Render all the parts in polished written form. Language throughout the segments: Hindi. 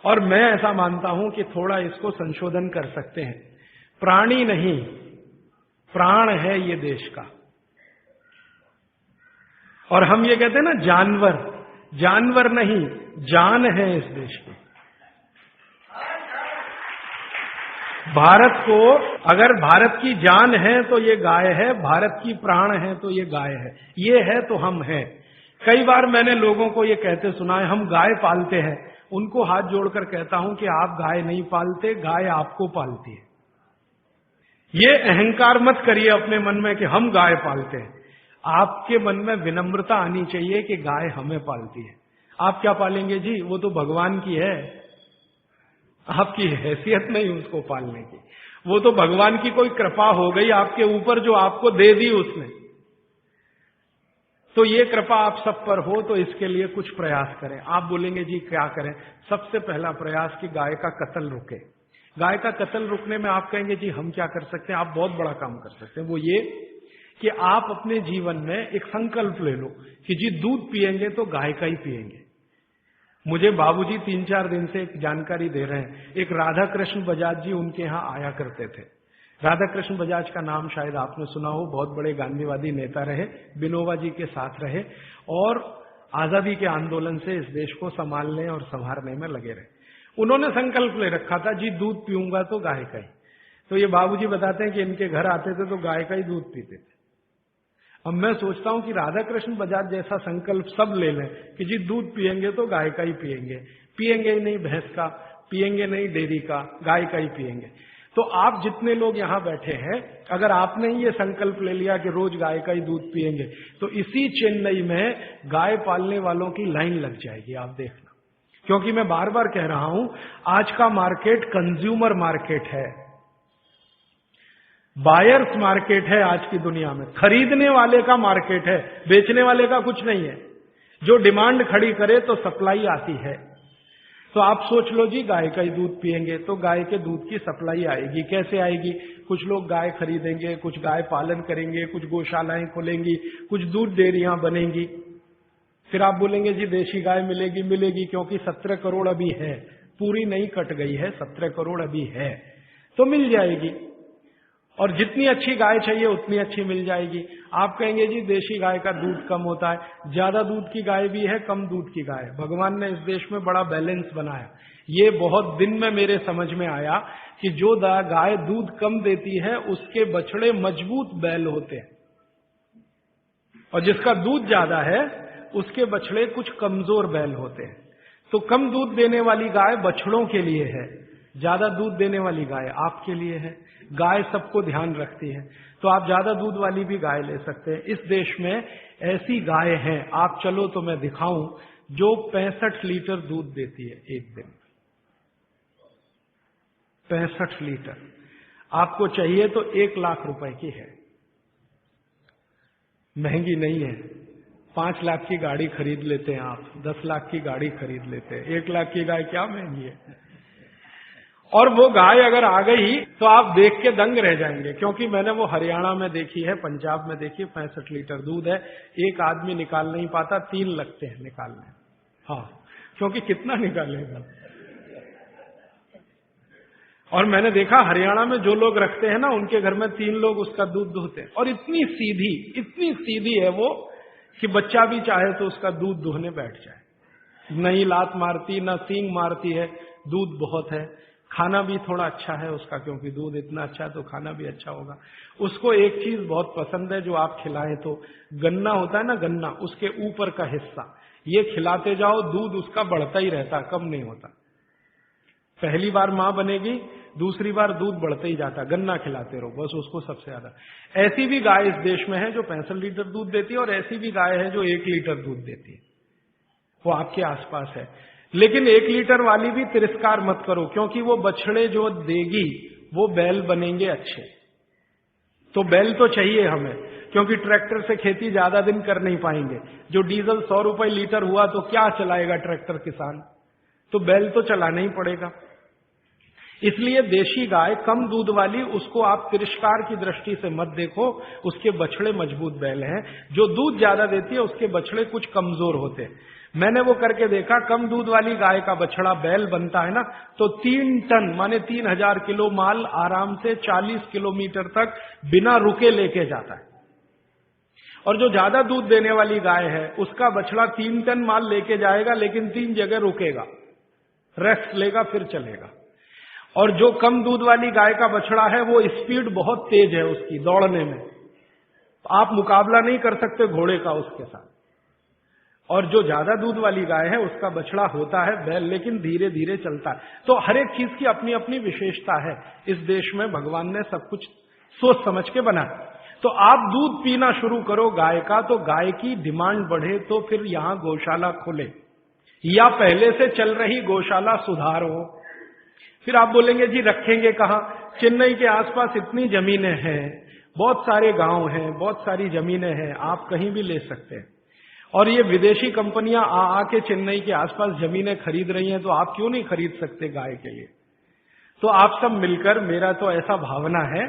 और मैं ऐसा मानता हूं कि थोड़ा इसको संशोधन कर सकते हैं। प्राणी नहीं, प्राण है ये देश का। और हम ये कहते हैं ना जानवर, जानवर नहीं, जान है इस देश की। भारत को अगर भारत की जान है तो ये गाय है, भारत की प्राण है तो ये गाय है, ये है तो हम हैं। कई बार मैंने लोगों को ये कहते सुना है हम गाय पालते हैं, उनको हाथ जोड़कर कहता हूं कि आप गाय नहीं पालते, गाय आपको पालती है। ये अहंकार मत करिए अपने मन में कि हम गाय पालते हैं। आपके मन में विनम्रता आनी चाहिए कि गाय हमें पालती है। आप क्या पालेंगे जी, वो तो भगवान की है, आपकी हैसियत नहीं उसको पालने की। वो तो भगवान की कोई कृपा हो गई आपके ऊपर जो आपको दे दी उसने। तो ये कृपा आप सब पर हो तो इसके लिए कुछ प्रयास करें। आप बोलेंगे जी क्या करें? सबसे पहला प्रयास कि गाय का कत्ल रुके। गाय का कत्ल रुकने में आप कहेंगे जी हम क्या कर सकते हैं? आप बहुत बड़ा काम कर सकते हैं। वो ये कि आप अपने जीवन में एक संकल्प ले लो कि जी दूध पिएंगे तो गाय का ही पिएंगे। मुझे बाबूजी 3-4 दिन से एक जानकारी दे रहे हैं। एक राधा कृष्ण बजाज जी उनके यहां आया करते थे। राधा कृष्ण बजाज का नाम शायद आपने सुना हो, बहुत बड़े गांधीवादी नेता रहे, विनोबा जी के साथ रहे और आजादी के आंदोलन से इस देश को संभालने और संवारने में लगे रहे। उन्होंने संकल्प ले रखा था जी दूध पीऊंगा तो गाय का ही। तो ये बाबूजी बताते हैं कि इनके घर आते थे तो गाय का ही दूध पीते थे। अब मैं सोचता हूं कि राधा कृष्ण बजाज जैसा संकल्प सब ले लें कि जी दूध पिएंगे तो गाय का ही पिएंगे, पिएंगे ही नहीं भैंस का, पिएंगे नहीं डेयरी का, गाय का ही पिएंगे। तो आप जितने लोग यहां बैठे हैं, अगर आपने ये संकल्प ले लिया कि रोज गाय का ही दूध पिएंगे तो इसी चेन्नई में गाय पालने वालों की लाइन लग जाएगी, आप देखना। क्योंकि मैं बार बार कह रहा हूं आज का मार्केट कंज्यूमर मार्केट है, बायर्स मार्केट है आज की दुनिया में, खरीदने वाले का मार्केट है, बेचने वाले का कुछ नहीं है। जो डिमांड खड़ी करे तो सप्लाई आती है। तो आप सोच लो जी गाय का ही दूध पिएंगे तो गाय के दूध की सप्लाई आएगी। कैसे आएगी? कुछ लोग गाय खरीदेंगे, कुछ गाय पालन करेंगे, कुछ गौशालाएं खोलेंगी, कुछ दूध डेयरियां बनेंगी। फिर आप बोलेंगे जी देशी गाय मिलेगी, मिलेगी क्योंकि 17 करोड़ अभी है, पूरी नहीं कट गई है, 17 करोड़ अभी है तो मिल जाएगी। और जितनी अच्छी गाय चाहिए उतनी अच्छी मिल जाएगी। आप कहेंगे जी देशी गाय का दूध कम होता है, ज्यादा दूध की गाय भी है, कम दूध की गाय। भगवान ने इस देश में बड़ा बैलेंस बनाया। ये बहुत दिन में मेरे समझ में आया कि जो गाय दूध कम देती है उसके बछड़े मजबूत बैल होते हैं और जिसका दूध ज्यादा है उसके बछड़े कुछ कमजोर बैल होते हैं। तो कम दूध देने वाली गाय बछड़ों के लिए है, ज्यादा दूध देने वाली गाय आपके लिए है। गाय सबको ध्यान रखती है, तो आप ज्यादा दूध वाली भी गाय ले सकते हैं। इस देश में ऐसी गाय हैं, आप चलो तो मैं दिखाऊं, जो 65 लीटर दूध देती है एक दिन। 65 लीटर। आपको चाहिए तो 1 लाख रुपए की है, महंगी नहीं है। 5 लाख की गाड़ी खरीद लेते हैं आप, 10 लाख की गाड़ी खरीद लेते हैं। 1 लाख की गाय क्या महंगी है? और वो गाय अगर आ गई तो आप देख के दंग रह जाएंगे, क्योंकि मैंने वो हरियाणा में देखी है, पंजाब में देखी है। 65 लीटर दूध है, एक आदमी निकाल नहीं पाता, 3 लगते हैं निकालने। हाँ, क्योंकि कितना निकालेगा। और मैंने देखा हरियाणा में जो लोग रखते हैं ना, उनके घर में 3 लोग उसका दूध दुहते हैं। और इतनी सीधी है वो कि बच्चा भी चाहे तो उसका दूध दुहने बैठ जाए। नहीं लात मारती, ना सींग मारती है, दूध बहुत है। खाना भी थोड़ा अच्छा है उसका, क्योंकि दूध इतना अच्छा है तो खाना भी अच्छा होगा। उसको एक चीज बहुत पसंद है जो आप खिलाएं तो, गन्ना होता है ना, गन्ना, उसके ऊपर का हिस्सा ये खिलाते जाओ, दूध उसका बढ़ता ही रहता, कम नहीं होता। पहली बार मां बनेगी, दूसरी बार दूध बढ़ते ही जाता, गन्ना खिलाते रहो बस उसको सबसे ज्यादा। ऐसी भी गाय इस देश में है जो 65 लीटर दूध देती है, और ऐसी भी गाय है जो 1 लीटर दूध देती है, वो आपके आसपास है। लेकिन 1 लीटर वाली भी तिरस्कार मत करो, क्योंकि वो बछड़े जो देगी वो बैल बनेंगे अच्छे। तो बैल तो चाहिए हमें, क्योंकि ट्रैक्टर से खेती ज्यादा दिन कर नहीं पाएंगे। जो डीजल 100 रुपए लीटर हुआ तो क्या चलाएगा ट्रैक्टर किसान, तो बैल तो चलाना ही पड़ेगा। इसलिए देशी गाय कम दूध वाली, उसको आप तिरस्कार की दृष्टि से मत देखो, उसके बछड़े मजबूत बैल हैं। जो दूध ज्यादा देती है उसके बछड़े कुछ कमजोर होते हैं। मैंने वो करके देखा, कम दूध वाली गाय का बछड़ा बैल बनता है ना, तो 3 टन माने 3000 किलो माल आराम से 40 किलोमीटर तक बिना रुके लेके जाता है। और जो ज्यादा दूध देने वाली गाय है उसका बछड़ा 3 टन माल लेके जाएगा, लेकिन 3 जगह रुकेगा, रेस्ट लेगा, फिर चलेगा। और जो कम दूध वाली गाय का बछड़ा है वो स्पीड बहुत तेज है उसकी दौड़ने में, आप मुकाबला नहीं कर सकते घोड़े का उसके साथ। और जो ज्यादा दूध वाली गाय है उसका बछड़ा होता है बैल, लेकिन धीरे धीरे चलता है। तो हर एक चीज की अपनी अपनी विशेषता है। इस देश में भगवान ने सब कुछ सोच समझ के बनाया। तो आप दूध पीना शुरू करो गाय का, तो गाय की डिमांड बढ़े, तो फिर यहां गौशाला खोले, या पहले से चल रही गौशाला सुधारो। फिर आप बोलेंगे जी रखेंगे कहां? चेन्नई के आसपास इतनी जमीनें हैं, बहुत सारे गांव हैं, बहुत सारी जमीनें हैं, आप कहीं भी ले सकते हैं। और ये विदेशी कंपनियां आके चेन्नई के आसपास जमीनें खरीद रही हैं, तो आप क्यों नहीं खरीद सकते गाय के लिए? तो आप सब मिलकर, मेरा तो ऐसा भावना है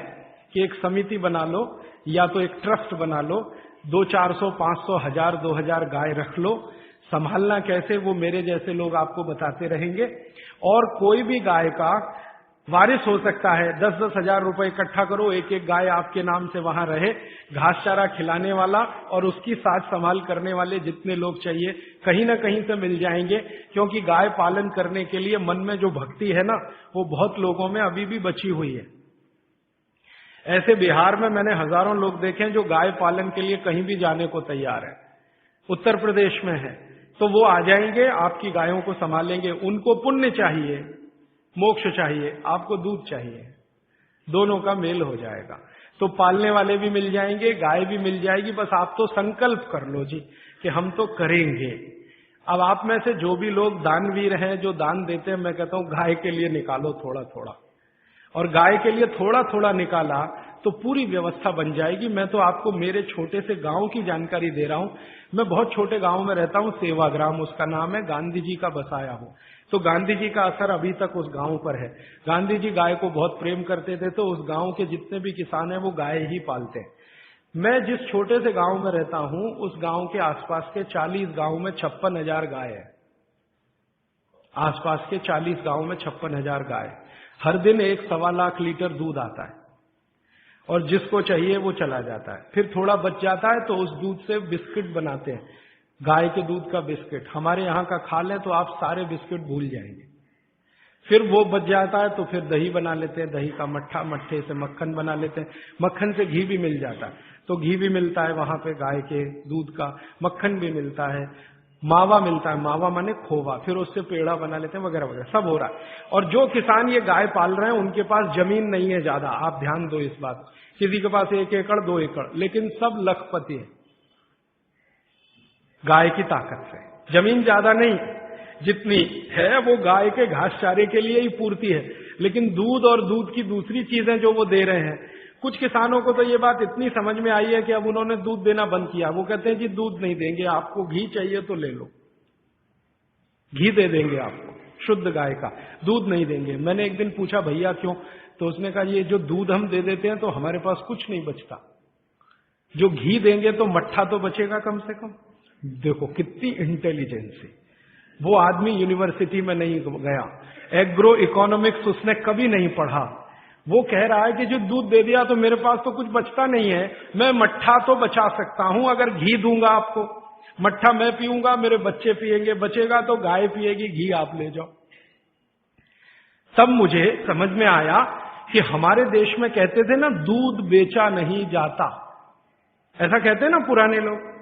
कि एक समिति बना लो या तो एक ट्रस्ट बना लो, 200-400, 500, 1000, 2000 गाय रख लो। संभालना कैसे वो मेरे जैसे लोग आपको बताते रहेंगे। और कोई भी गाय का वारिस हो सकता है। 10-10 हजार रुपए इकट्ठा करो, एक एक गाय आपके नाम से वहां रहे, घास चारा खिलाने वाला और उसकी साज संभाल करने वाले जितने लोग चाहिए कहीं ना कहीं से मिल जाएंगे। क्योंकि गाय पालन करने के लिए मन में जो भक्ति है ना, वो बहुत लोगों में अभी भी बची हुई है। ऐसे बिहार में मैंने हजारों लोग देखे हैं जो गाय पालन के लिए कहीं भी जाने को तैयार है। उत्तर प्रदेश में है, तो वो आ जाएंगे, आपकी गायों को संभालेंगे। उनको पुण्य चाहिए, मोक्ष चाहिए, आपको दूध चाहिए, दोनों का मेल हो जाएगा। तो पालने वाले भी मिल जाएंगे, गाय भी मिल जाएगी। बस आप तो संकल्प कर लो जी कि हम तो करेंगे। अब आप में से जो भी लोग दानवीर हैं, जो दान देते हैं, मैं कहता हूं गाय के लिए निकालो थोड़ा थोड़ा। और गाय के लिए थोड़ा थोड़ा निकाला तो पूरी व्यवस्था बन जाएगी। मैं तो आपको मेरे छोटे से गांव की जानकारी दे रहा हूं। मैं बहुत छोटे गांव में रहता हूं, सेवाग्राम उसका नाम है, गांधी जी का बसाया हूं। तो गांधी जी का असर अभी तक उस गांव पर है। गांधी जी गाय को बहुत प्रेम करते थे, तो उस गांव के जितने भी किसान हैं वो गाय ही पालते हैं। मैं जिस छोटे से गांव में रहता हूं, उस गांव के आसपास के 40 गांव में 56,000 गाय है। आसपास के 40 गांव में 56,000 गाय। हर दिन 1-1.25 लाख लीटर दूध आता है, और जिसको चाहिए वो चला जाता है। फिर थोड़ा बच जाता है तो उस दूध से बिस्किट बनाते हैं, गाय के दूध का बिस्किट। हमारे यहाँ का खा लें तो आप सारे बिस्किट भूल जाएंगे। फिर वो बच जाता है तो फिर दही बना लेते हैं, दही का मट्ठा, मट्ठे से मक्खन बना लेते हैं, मक्खन से घी भी मिल जाता है। तो घी भी मिलता है वहां पे गाय के दूध का, मक्खन भी मिलता है, मावा मिलता है, मावा माने खोवा, फिर उससे पेड़ा बना लेते हैं, वगैरह वगैरह सब हो रहा है। और जो किसान ये गाय पाल रहे हैं उनके पास जमीन नहीं है ज्यादा, आप ध्यान दो इस बात। किसी के पास 1 एकड़ 2 एकड़, लेकिन सब लखपति है गाय की ताकत से। जमीन ज्यादा नहीं, जितनी है वो गाय के घास चारे के लिए ही पूर्ति है। लेकिन दूध और दूध की दूसरी चीजें जो वो दे रहे हैं, कुछ किसानों को तो ये बात इतनी समझ में आई है कि अब उन्होंने दूध देना बंद किया। वो कहते हैं जी दूध नहीं देंगे, आपको घी चाहिए तो ले लो, घी दे देंगे आपको, शुद्ध गाय का दूध नहीं देंगे। मैंने एक दिन पूछा भैया क्यों? तो उसने कहा ये जो दूध हम दे देते हैं तो हमारे पास कुछ नहीं बचता, जो घी देंगे तो मट्ठा तो बचेगा कम से कम। देखो कितनी इंटेलिजेंसी। वो आदमी यूनिवर्सिटी में नहीं गया, एग्रो इकोनॉमिक्स उसने कभी नहीं पढ़ा। वो कह रहा है कि जो दूध दे दिया तो मेरे पास तो कुछ बचता नहीं है, मैं मट्ठा तो बचा सकता हूं अगर घी दूंगा आपको। मट्ठा मैं पीऊंगा, मेरे बच्चे पिएंगे, बचेगा तो गाय पिएगी, घी आप ले जाओ। तब मुझे समझ में आया कि हमारे देश में कहते थे ना, दूध बेचा नहीं जाता, ऐसा कहते हैं ना पुराने लोग।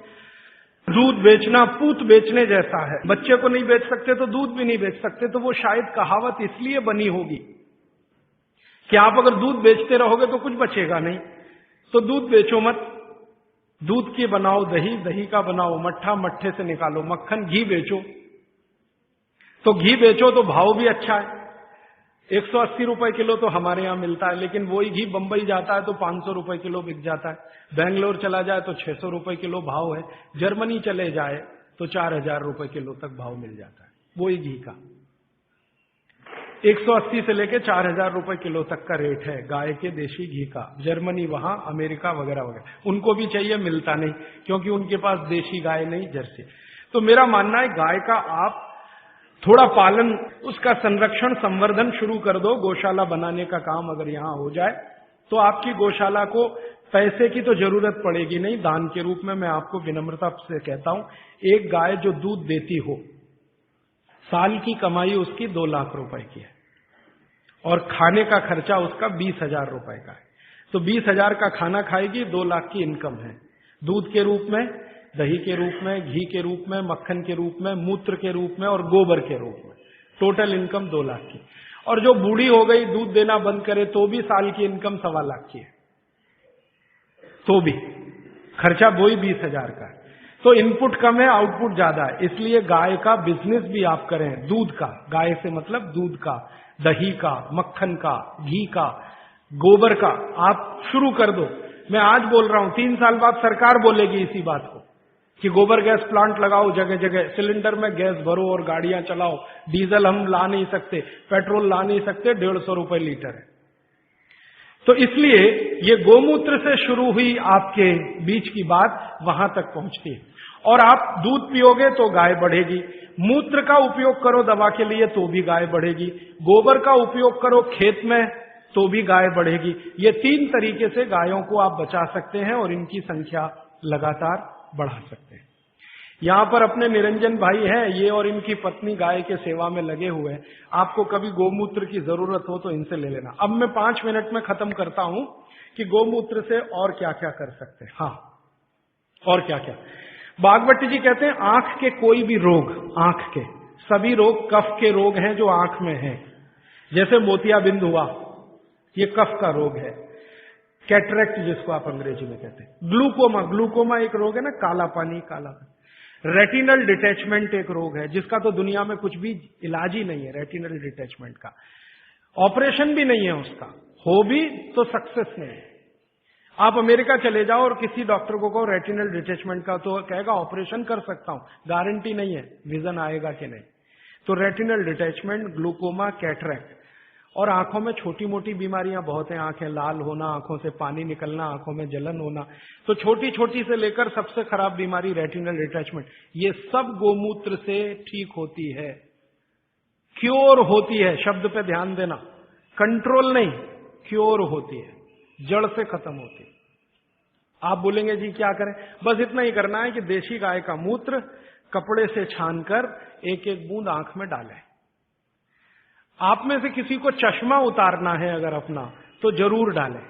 दूध बेचना पूत बेचने जैसा है, बच्चे को नहीं बेच सकते तो दूध भी नहीं बेच सकते। तो वो शायद कहावत इसलिए बनी होगी कि आप अगर दूध बेचते रहोगे तो कुछ बचेगा नहीं, तो दूध बेचो मत। दूध की बनाओ दही, दही का बनाओ मट्ठा, मट्ठे से निकालो मक्खन, घी बेचो। तो घी बेचो तो भाव भी अच्छा है, 180 रुपए किलो तो हमारे यहां मिलता है, लेकिन वही घी बंबई जाता है तो 500 रुपए किलो बिक जाता है, बेंगलोर चला जाए तो 600 रुपए किलो भाव है, जर्मनी चले जाए तो 4000 रुपए किलो तक भाव मिल जाता है वही घी का। 180 से लेके 4000 रुपए किलो तक का रेट है गाय के देशी घी का। जर्मनी, वहां अमेरिका वगैरह वगैरह, उनको भी चाहिए, मिलता नहीं क्योंकि उनके पास देशी गाय नहीं, जर्सी। तो मेरा मानना है गाय का आप थोड़ा पालन, उसका संरक्षण, संवर्धन शुरू कर दो। गौशाला बनाने का काम अगर यहां हो जाए तो आपकी गौशाला को पैसे की तो जरूरत पड़ेगी नहीं, दान के रूप में मैं आपको विनम्रता से कहता हूं, एक गाय जो दूध देती हो, साल की कमाई उसकी 2 लाख रुपए की है और खाने का खर्चा उसका 20,000 रुपए का है। तो 20,000 का खाना खाएगी, 2 लाख की इनकम है। दूध के रूप में, दही के रूप में, घी के रूप में, मक्खन के रूप में, मूत्र के रूप में और गोबर के रूप में, टोटल इनकम 2 लाख की। और जो बूढ़ी हो गई, दूध देना बंद करे तो भी साल की इनकम 1.25 लाख की है, तो भी खर्चा वही 20,000 का है। तो इनपुट कम है, आउटपुट ज्यादा है। इसलिए गाय का बिजनेस भी आप करें, दूध का, गाय से मतलब दूध का, दही का, मक्खन का, घी का, गोबर का आप शुरू कर दो। मैं आज बोल रहा हूं, 3 साल बाद सरकार बोलेगी इसी बात को कि गोबर गैस प्लांट लगाओ जगह जगह, सिलेंडर में गैस भरो और गाड़ियां चलाओ। डीजल हम ला नहीं सकते, पेट्रोल ला नहीं सकते, 150 रुपए लीटर है। तो इसलिए ये गोमूत्र से शुरू हुई आपके बीच की बात वहां तक पहुंचती है। और आप दूध पियोगे तो गाय बढ़ेगी, मूत्र का उपयोग करो दवा के लिए तो भी गाय बढ़ेगी, गोबर का उपयोग करो खेत में तो भी गाय बढ़ेगी। ये 3 तरीके से गायों को आप बचा सकते हैं और इनकी संख्या लगातार बढ़ा सकते हैं। यहां पर अपने निरंजन भाई हैं, ये और इनकी पत्नी गाय के सेवा में लगे हुए हैं। आपको कभी गोमूत्र की जरूरत हो तो इनसे ले लेना। अब मैं 5 मिनट में खत्म करता हूं कि गोमूत्र से और क्या क्या कर सकते हैं। हाँ, और क्या क्या। बागवती जी कहते हैं आंख के कोई भी रोग, आंख के सभी रोग कफ के रोग हैं जो आंख में हैं। जैसे मोतियाबिंद हुआ, ये कफ का रोग है। कैटरेक्ट जिसको आप अंग्रेजी में कहते हैं। ग्लूकोमा, ग्लूकोमा एक रोग है ना, काला पानी, काला पानी। रेटिनल डिटैचमेंट एक रोग है जिसका तो दुनिया में कुछ भी इलाज ही नहीं है, रेटिनल डिटैचमेंट का ऑपरेशन भी नहीं है, उसका हो भी तो सक्सेस नहीं है। आप अमेरिका चले जाओ और किसी डॉक्टर को कहो रेटिनल डिटैचमेंट का, तो कहेगा ऑपरेशन कर सकता हूं, गारंटी नहीं है विजन आएगा कि नहीं। तो रेटिनल डिटैचमेंट, ग्लूकोमा, कैटरेक्ट। और आंखों में छोटी मोटी बीमारियां बहुत हैं, आंखें लाल होना, आंखों से पानी निकलना, आंखों में जलन होना। तो छोटी छोटी से लेकर सबसे खराब बीमारी रेटिनल डिटैचमेंट, ये सब गोमूत्र से ठीक होती है, क्योर होती है। शब्द पे ध्यान देना, कंट्रोल नहीं, क्योर होती है, जड़ से खत्म होती है। आप बोलेंगे जी क्या करें? बस इतना ही करना है कि देशी गाय का मूत्र कपड़े से छानकर एक एक बूंद आंख में डालें। आप में से किसी को चश्मा उतारना है अगर अपना, तो जरूर डालें।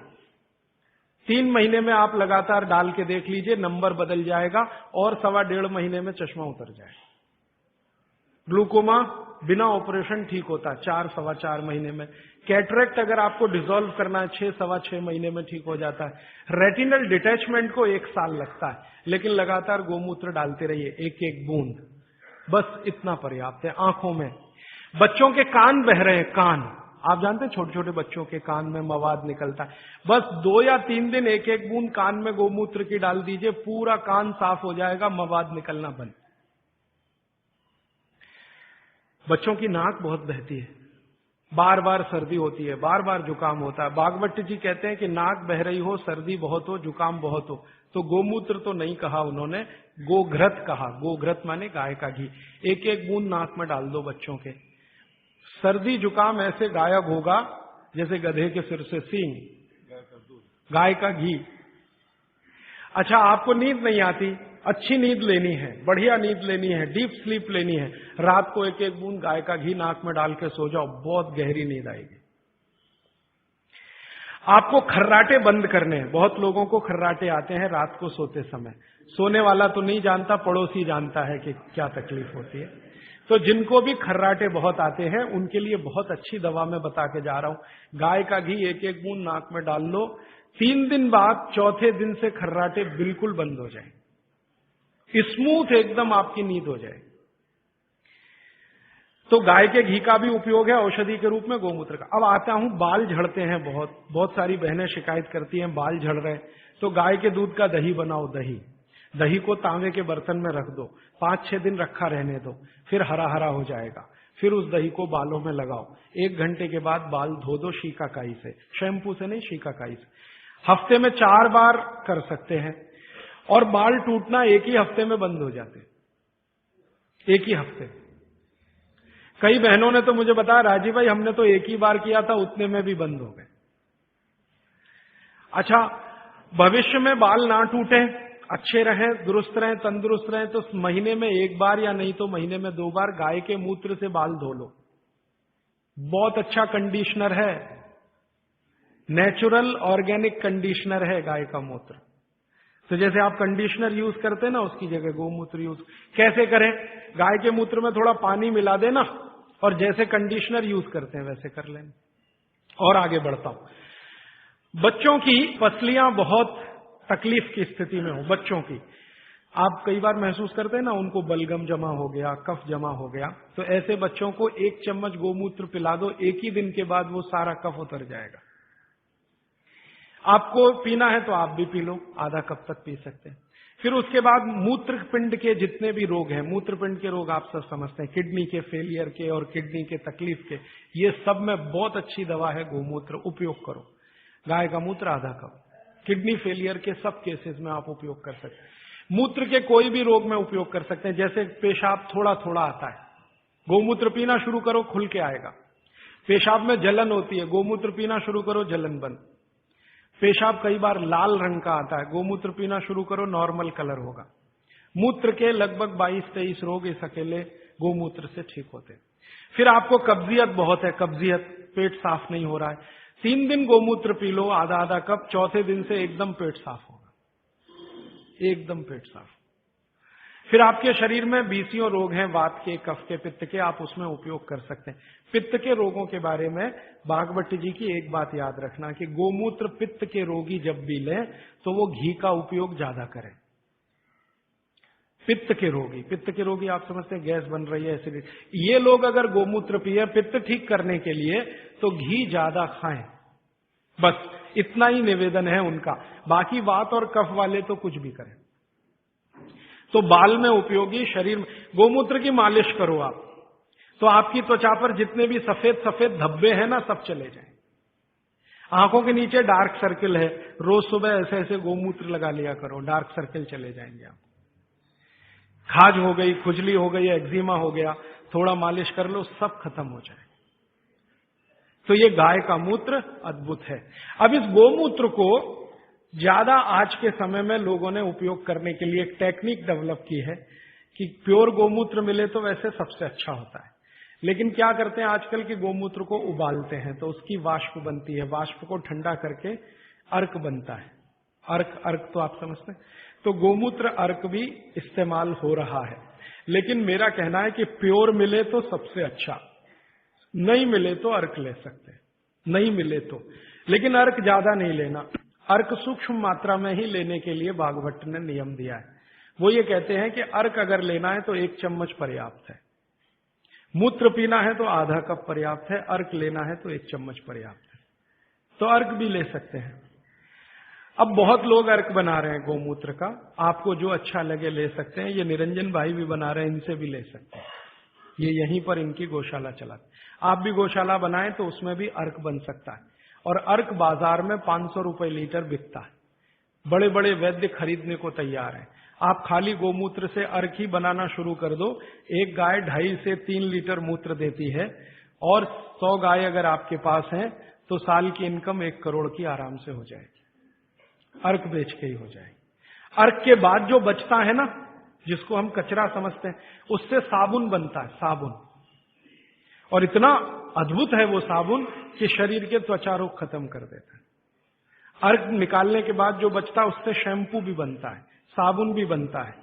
3 महीने में आप लगातार डाल के देख लीजिए, नंबर बदल जाएगा और 1.25 महीने में चश्मा उतर जाएगा। ग्लूकोमा बिना ऑपरेशन ठीक होता है 4-4.25 महीने में। कैटरेक्ट अगर आपको डिसॉल्व करना है 6-6.25 महीने में ठीक हो जाता है। रेटिनल डिटैचमेंट को 1 साल लगता है, लेकिन लगातार गोमूत्र डालते रहिए, एक एक बूंद, बस इतना पर्याप्त है। आंखों में, बच्चों के कान बह रहे हैं, कान, आप जानते हैं छोटे छोटे बच्चों के कान में मवाद निकलता है, बस 2 या 3 दिन एक एक बूंद कान में गोमूत्र की डाल दीजिए, पूरा कान साफ हो जाएगा, मवाद निकलना बंद। बच्चों की नाक बहुत बहती है, बार बार सर्दी होती है, बार बार जुकाम होता है। बागवती जी कहते हैं कि नाक बह रही हो, सर्दी बहुत हो, जुकाम बहुत हो, तो गोमूत्र तो नहीं कहा उन्होंने, गोघृत कहा। गोघृत माने गाय का घी, एक एक बूंद नाक में डाल दो बच्चों के। सर्दी जुकाम ऐसे गायब होगा जैसे गधे के सिर से सींग। गाय का घी। अच्छा, आपको नींद नहीं आती, अच्छी नींद लेनी है, बढ़िया नींद लेनी है, डीप स्लीप लेनी है, रात को एक एक बूंद गाय का घी नाक में डाल के सो जाओ, बहुत गहरी नींद आएगी। आपको खर्राटे बंद करने हैं। बहुत लोगों को खर्राटे आते हैं रात को सोते समय। सोने वाला तो नहीं जानता, पड़ोसी जानता है कि क्या तकलीफ होती है। तो जिनको भी खर्राटे बहुत आते हैं उनके लिए बहुत अच्छी दवा मैं बता के जा रहा हूं। गाय का घी एक एक बूंद नाक में डाल लो, 3 दिन बाद चौथे दिन से खर्राटे बिल्कुल बंद हो जाए, स्मूथ एकदम आपकी नींद हो जाए। तो गाय के घी का भी उपयोग है औषधि के रूप में, गोमूत्र का। अब आता हूं, बाल झड़ते हैं बहुत सारी बहनें शिकायत करती हैं बाल झड़ रहे, तो गाय के दूध का दही बनाओ। दही को तांबे के बर्तन में रख दो, 5-6 दिन रखा रहने दो, फिर हरा हरा हो जाएगा। फिर उस दही को बालों में लगाओ, 1 घंटे के बाद बाल धो दो शीकाकाई से, शैम्पू से नहीं, शीकाकाई से। हफ्ते में 4 बार कर सकते हैं, और बाल टूटना एक ही हफ्ते में बंद हो जाते हैं। एक ही हफ्ते। कई बहनों ने तो मुझे बताया, राजीव भाई हमने तो एक ही बार किया था, उतने में भी बंद हो गए। अच्छा, भविष्य में बाल ना टूटे, अच्छे रहें, दुरुस्त रहें, तंदुरुस्त रहें, तो महीने में एक बार या नहीं तो महीने में 2 बार गाय के मूत्र से बाल धो लो। बहुत अच्छा कंडीशनर है, नेचुरल ऑर्गेनिक कंडीशनर है गाय का मूत्र। तो जैसे आप कंडीशनर यूज करते हैं ना, उसकी जगह गोमूत्र यूज कैसे करें? गाय के मूत्र में थोड़ा पानी मिला देना और जैसे कंडीशनर यूज करते हैं वैसे कर लेना। और आगे बढ़ता हूं। बच्चों की पसलियां बहुत तकलीफ की स्थिति में हो, बच्चों की आप कई बार महसूस करते हैं ना, उनको बलगम जमा हो गया, कफ जमा हो गया, तो ऐसे बच्चों को 1 चम्मच गोमूत्र पिला दो, एक ही दिन के बाद वो सारा कफ उतर जाएगा। आपको पीना है तो आप भी पी लो, आधा कप तक पी सकते हैं। फिर उसके बाद मूत्रपिंड के जितने भी रोग हैं, मूत्रपिंड के रोग आप सब समझते हैं, किडनी के फेलियर के और किडनी के तकलीफ के, ये सब में बहुत अच्छी दवा है गोमूत्र, उपयोग करो। गाय का मूत्र आधा कप, किडनी फेलियर के सब केसेस में आप उपयोग कर सकते हैं। मूत्र के कोई भी रोग में उपयोग कर सकते हैं। जैसे पेशाब थोड़ा थोड़ा आता है, गोमूत्र पीना शुरू करो, खुल के आएगा। पेशाब में जलन होती है, गोमूत्र पीना शुरू करो, जलन बंद। पेशाब कई बार लाल रंग का आता है, गोमूत्र पीना शुरू करो, नॉर्मल कलर होगा। मूत्र के लगभग 22-23 रोग इस अकेले गोमूत्र से ठीक होते हैं। फिर आपको कब्जियत बहुत है, कब्जियत, पेट साफ नहीं हो रहा है, 3 दिन गोमूत्र पी लो, आधा आधा कप, चौथे दिन से एकदम पेट साफ होगा, एकदम पेट साफ। फिर आपके शरीर में 20 रोग हैं, वात के, कफ के, पित्त के, आप उसमें उपयोग कर सकते हैं। पित्त के रोगों के बारे में भागवत जी की एक बात याद रखना कि गोमूत्र पित्त के रोगी जब भी लें तो वो घी का उपयोग ज्यादा करें। पित्त के रोगी आप समझते हैं गैस बन रही है, एसिडिटी, ये लोग अगर गोमूत्र पिए पित्त ठीक करने के लिए तो घी ज्यादा खाएं। बस इतना ही निवेदन है उनका, बाकी वात और कफ वाले तो कुछ भी करें। तो बाल में उपयोगी, शरीर में गोमूत्र की मालिश करो आप, तो आपकी त्वचा पर जितने भी सफेद सफेद धब्बे हैं ना, सब चले जाएं। आंखों के नीचे डार्क सर्किल है, रोज सुबह ऐसे ऐसे गोमूत्र लगा लिया करो, डार्क सर्किल चले जाएंगे आप। खाज हो गई, खुजली हो गई, एक्जिमा हो गया, थोड़ा मालिश कर लो, सब खत्म हो जाए। तो ये गाय का मूत्र अद्भुत है। अब इस गोमूत्र को ज्यादा आज के समय में लोगों ने उपयोग करने के लिए एक टेक्निक डेवलप की है कि प्योर गोमूत्र मिले तो वैसे सबसे अच्छा होता है, लेकिन क्या करते हैं आजकल के गोमूत्र को उबालते हैं तो उसकी वाष्प बनती है, वाष्प को ठंडा करके अर्क बनता है। अर्क तो आप समझते हैं, तो गोमूत्र अर्क भी इस्तेमाल हो रहा है। लेकिन मेरा कहना है कि प्योर मिले तो सबसे अच्छा, नहीं मिले तो अर्क ले सकते हैं, नहीं मिले तो, लेकिन अर्क ज्यादा नहीं लेना। अर्क सूक्ष्म मात्रा में ही लेने के लिए भागवत ने नियम दिया है। वो ये कहते हैं कि अर्क अगर लेना है तो 1 चम्मच पर्याप्त है, मूत्र पीना है तो आधा कप पर्याप्त है, अर्क लेना है तो 1 चम्मच पर्याप्त है। तो अर्क भी ले सकते हैं। अब बहुत लोग अर्क बना रहे हैं गोमूत्र का, आपको जो अच्छा लगे ले सकते हैं। ये निरंजन भाई भी बना रहे हैं, इनसे भी ले सकते हैं, ये यहीं पर इनकी गौशाला चलाते। आप भी गौशाला बनाएं तो उसमें भी अर्क बन सकता है। और अर्क बाजार में 500 रुपए लीटर बिकता है, बड़े बड़े वैद्य खरीदने को तैयार हैं। आप खाली गोमूत्र से अर्क ही बनाना शुरू कर दो, एक गाय 2.5 से 3 लीटर मूत्र देती है, और 100 गाय अगर आपके पास हैं तो साल की इनकम 1 करोड़ की आराम से हो जाएगी, अर्क बेच के ही हो जाएगी। अर्क के बाद जो बचता है ना, जिसको हम कचरा समझते हैं, उससे साबुन बनता है, साबुन, और इतना अद्भुत है वो साबुन कि शरीर के त्वचा रोग खत्म कर देता है। अर्क निकालने के बाद जो बचता है उससे शैम्पू भी बनता है, साबुन भी बनता है,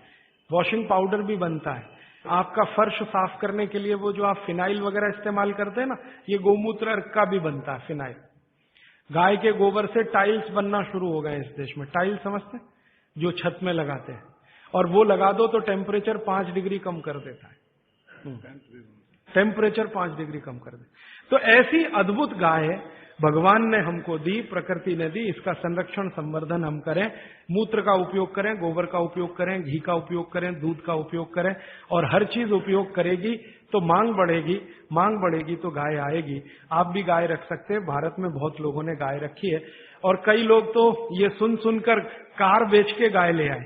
वॉशिंग पाउडर भी बनता है। आपका फर्श साफ करने के लिए वो जो आप फिनाइल वगैरह इस्तेमाल करते हैं ना, ये गोमूत्र अर्क का भी बनता है, फिनाइल। गाय के गोबर से टाइल्स बनना शुरू हो गए इस देश में, टाइल्स समझते हैं जो छत में लगाते हैं, और वो लगा दो तो टेम्परेचर 5 डिग्री कम कर देता है, टेम्परेचर 5 डिग्री कम कर दे। तो ऐसी अद्भुत गाय भगवान ने हमको दी, प्रकृति ने दी, इसका संरक्षण संवर्धन हम करें, मूत्र का उपयोग करें, गोबर का उपयोग करें, घी का उपयोग करें, दूध का उपयोग करें, और हर चीज उपयोग करेगी तो मांग बढ़ेगी, मांग बढ़ेगी तो गाय आएगी। आप भी गाय रख सकते हैं, भारत में बहुत लोगों ने गाय रखी है, और कई लोग तो ये सुन सुनकर कार बेच के गाय ले आए,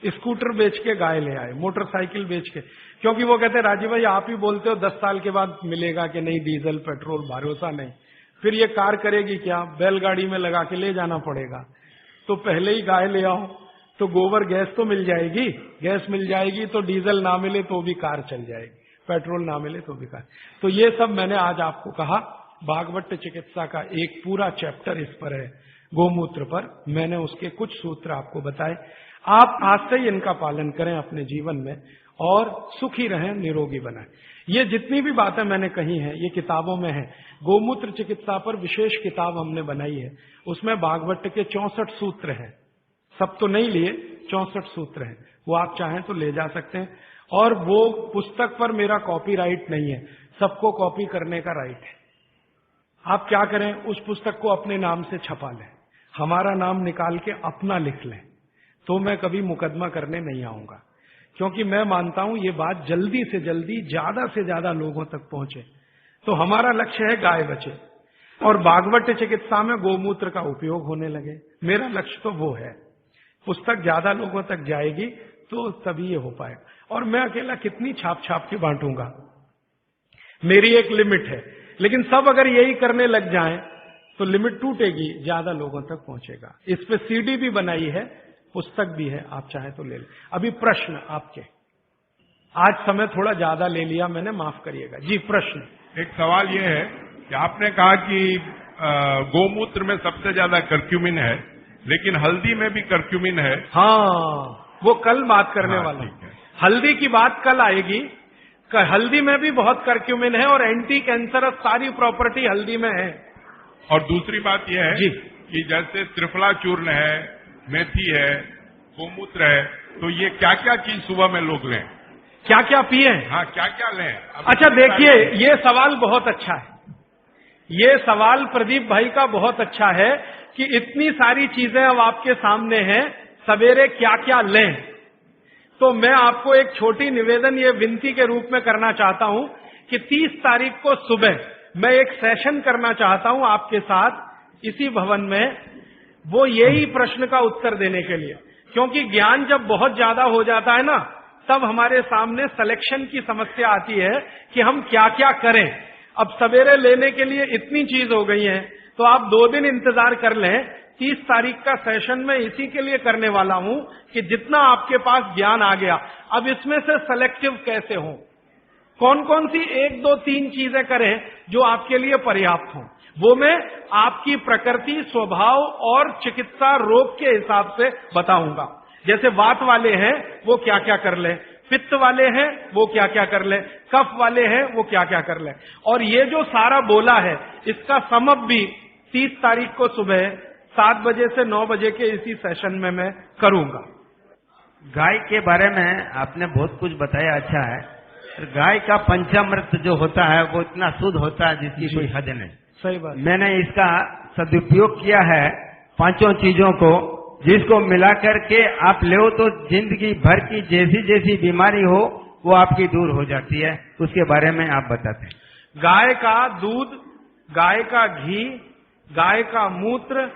स्कूटर बेच के गाय ले आए, मोटरसाइकिल बेच के, क्योंकि वो कहते राजीव भाई आप ही बोलते हो 10 साल के बाद मिलेगा कि नहीं डीजल पेट्रोल, भरोसा नहीं, फिर ये कार करेगी क्या, बैलगाड़ी में लगा के ले जाना पड़ेगा, तो पहले ही गाय ले आओ तो गोबर गैस तो मिल जाएगी, गैस मिल जाएगी तो डीजल ना मिले तो भी कार चल जाएगी, पेट्रोल ना मिले तो भी कार। तो ये सब मैंने आज आपको कहा। भागवत चिकित्सा का एक पूरा चैप्टर इस पर है, गोमूत्र पर, मैंने उसके कुछ सूत्र आपको बताए। आप आज से ही इनका पालन करें अपने जीवन में और सुखी रहें, निरोगी बनाएं। ये जितनी भी बातें मैंने कही हैं ये किताबों में है। गोमूत्र चिकित्सा पर विशेष किताब हमने बनाई है, उसमें भागवत के 64 सूत्र हैं, सब तो नहीं लिए, 64 सूत्र हैं, वो आप चाहें तो ले जा सकते हैं। और वो पुस्तक पर मेरा कॉपीराइट नहीं है, सबको कॉपी करने का राइट है। आप क्या करें, उस पुस्तक को अपने नाम से छपा लें, हमारा नाम निकाल के अपना लिख लें, तो मैं कभी मुकदमा करने नहीं आऊंगा, क्योंकि मैं मानता हूं ये बात जल्दी से जल्दी ज्यादा से ज्यादा लोगों तक पहुंचे। तो हमारा लक्ष्य है गाय बचे और भागवत चिकित्सा में गोमूत्र का उपयोग होने लगे, मेरा लक्ष्य तो वो है। पुस्तक ज्यादा लोगों तक जाएगी तो तभी ये हो पाएगा। और मैं अकेला कितनी छाप छाप के बांटूंगा, मेरी एक लिमिट है, लेकिन सब अगर यही करने लग जाएं तो लिमिट टूटेगी, ज्यादा लोगों तक पहुंचेगा। इस पे सीडी भी बनाई है, पुस्तक भी है, आप चाहे तो ले लें। अभी प्रश्न आपके, आज समय थोड़ा ज्यादा ले लिया मैंने, माफ करिएगा जी। प्रश्न, एक सवाल यह है कि आपने कहा कि गोमूत्र में सबसे ज्यादा कर्क्यूमिन है, लेकिन हल्दी में भी कर्क्यूमिन है। हाँ, वो कल बात करने वाला हूं, हल्दी की बात कल आएगी। हल्दी में भी बहुत कर्क्यूमिन है और एंटी कैंसरस सारी प्रॉपर्टी हल्दी में है। और दूसरी बात यह है जी कि जैसे त्रिफला चूर्ण है, मेथी है, गोमूत्र है, तो ये क्या क्या चीज सुबह में लोग लें, क्या क्या पिए? हाँ, क्या क्या लें? अच्छा देखिए, ये सवाल बहुत अच्छा है, ये सवाल प्रदीप भाई का बहुत अच्छा है कि इतनी सारी चीजें अब आपके सामने हैं, सवेरे क्या क्या लें। तो मैं आपको एक छोटी निवेदन, ये विनती के रूप में करना चाहता हूं कि 30 तारीख को सुबह मैं एक सेशन करना चाहता हूं आपके साथ इसी भवन में, वो यही प्रश्न का उत्तर देने के लिए, क्योंकि ज्ञान जब बहुत ज्यादा हो जाता है ना, तब हमारे सामने सिलेक्शन की समस्या आती है कि हम क्या क्या करें। अब सवेरे लेने के लिए इतनी चीज हो गई है, तो आप 2 दिन इंतजार कर लें। 30 तारीख का सेशन मैं इसी के लिए करने वाला हूं कि जितना आपके पास ज्ञान आ गया, अब इसमें से सेलेक्टिव कैसे हो, कौन कौन सी 1, 2, 3 चीजें करें जो आपके लिए पर्याप्त हो, वो मैं आपकी प्रकृति, स्वभाव और चिकित्सा रोग के हिसाब से बताऊंगा। जैसे वात वाले हैं वो क्या क्या कर लें, पित्त वाले हैं वो क्या क्या कर लें, कफ वाले हैं वो क्या क्या कर लें। और ये जो सारा बोला है इसका समअप भी 30 तारीख को सुबह 7 बजे से 9 बजे के इसी सेशन में मैं करूंगा। गाय के बारे में आपने बहुत कुछ बताया, अच्छा है। गाय का पंचामृत जो होता है वो इतना शुद्ध होता है जिसकी कोई हद नहीं। सही बात। मैंने इसका सदुपयोग किया है 5 चीजों को, जिसको मिलाकर के आप ले तो जिंदगी भर की जैसी जैसी बीमारी हो वो आपकी दूर हो जाती है। उसके बारे में आप बताते हैं। गाय का दूध, गाय का घी, गाय का मूत्र,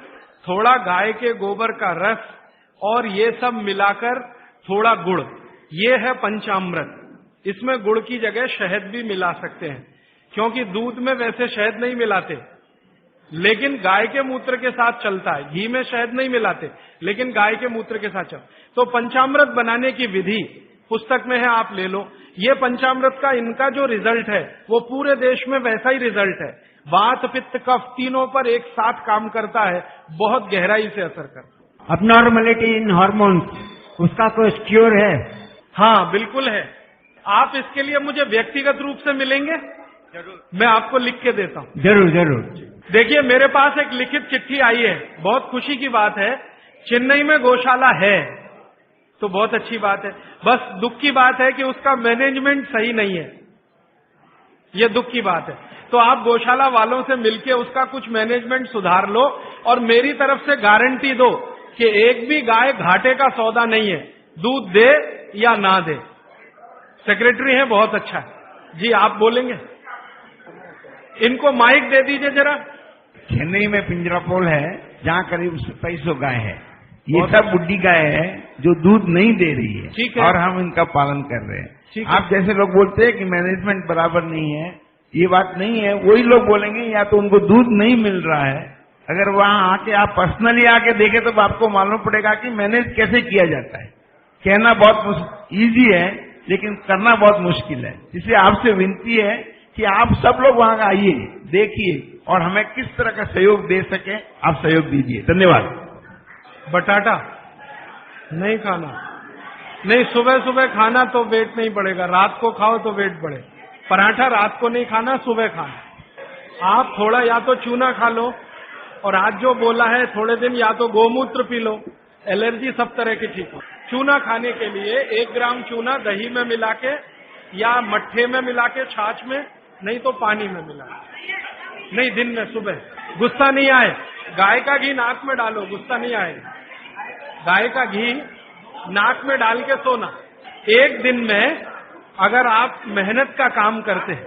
थोड़ा गाय के गोबर का रस और ये सब मिलाकर थोड़ा गुड़, ये है पंचामृत। इसमें गुड़ की जगह शहद भी मिला सकते हैं, क्योंकि दूध में वैसे शहद नहीं मिलाते, लेकिन गाय के मूत्र के साथ चलता है। घी में शहद नहीं मिलाते, लेकिन गाय के मूत्र के साथ चलता। तो पंचामृत बनाने की विधि पुस्तक में है, आप ले लो। ये पंचामृत का इनका जो रिजल्ट है वो पूरे देश में वैसा ही रिजल्ट है। वात, पित्त, कफ तीनों पर एक साथ काम करता है, बहुत गहराई से असर करता है। अबनॉर्मलिटी इन हार्मोन्स, उसका कोई क्योर है? हाँ बिल्कुल है। आप इसके लिए मुझे व्यक्तिगत रूप से मिलेंगे? जरूर, मैं आपको लिख के देता हूँ। जरूर जरूर। देखिए, मेरे पास एक लिखित चिट्ठी आई है, बहुत खुशी की बात है। चेन्नई में गौशाला है तो बहुत अच्छी बात है, बस दुख की बात है कि उसका मैनेजमेंट सही नहीं है, ये दुख की बात है। तो आप गौशाला वालों से मिलके उसका कुछ मैनेजमेंट सुधार लो और मेरी तरफ से गारंटी दो कि एक भी गाय घाटे का सौदा नहीं है, दूध दे या ना दे। सेक्रेटरी है, बहुत अच्छा है जी, आप बोलेंगे? इनको माइक दे दीजिए जरा। चेन्नई में पिंजरापोल है जहाँ करीब 2700 गाय है। ये सब बुड्ढी गाय है जो दूध नहीं दे रही ठीक है है। और हम इनका पालन कर रहे ठीक हैं। है। आप जैसे लोग बोलते हैं कि मैनेजमेंट बराबर नहीं है, ये बात नहीं है। वही लोग बोलेंगे या तो उनको दूध नहीं मिल रहा है, अगर वहां आके आप पर्सनली आके देखें तो आपको मालूम पड़ेगा कि मैनेज कैसे किया जाता है। कहना बहुत इजी है लेकिन करना बहुत मुश्किल है। इसलिए आपसे विनती है कि आप सब लोग वहां आइए, देखिए और हमें किस तरह का सहयोग दे सके आप सहयोग दीजिए। धन्यवाद। बटाटा नहीं खाना, नहीं सुबह सुबह खाना तो वेट नहीं बढ़ेगा, रात को खाओ तो वेट बढ़े। पराठा रात को नहीं खाना, सुबह खाना। आप थोड़ा या तो चूना खा लो, और आज जो बोला है थोड़े दिन या तो गोमूत्र पी लो, एलर्जी सब तरह की ठीक हो। चूना खाने के लिए 1 ग्राम चूना दही में मिला के या मट्ठे में मिला के, छाछ में, नहीं तो पानी में मिला के। नहीं, दिन में सुबह। गुस्सा नहीं आए, गाय का घी नाक में डालो, गुस्सा नहीं आएगा। गाय का घी नाक में डाल के सोना। एक दिन में अगर आप मेहनत का काम करते हैं,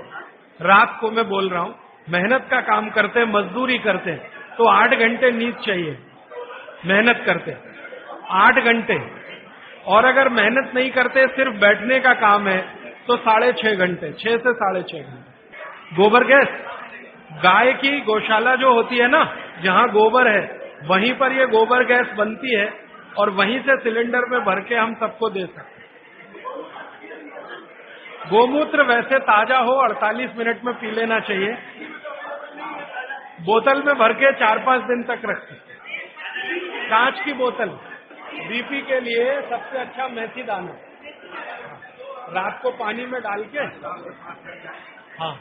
रात को मैं बोल रहा हूं, मेहनत का काम करते हैं, मजदूरी करते हैं, तो 8 घंटे नींद चाहिए। मेहनत करते 8 घंटे, और अगर मेहनत नहीं करते सिर्फ बैठने का काम है तो 6.5 घंटे, 6 से 6.5 घंटे। गोबर गैस, गाय की गौशाला जो होती है ना, जहां गोबर है वहीं पर ये गोबर गैस बनती है और वहीं से सिलेंडर में भर के हम सबको दे सकते। गोमूत्र वैसे ताजा हो 48 मिनट में पी लेना चाहिए। बोतल में भर के 4-5 दिन तक रखें, कांच की बोतल। बीपी के लिए सबसे अच्छा मेथी दाना, रात को पानी में डाल के, हाँ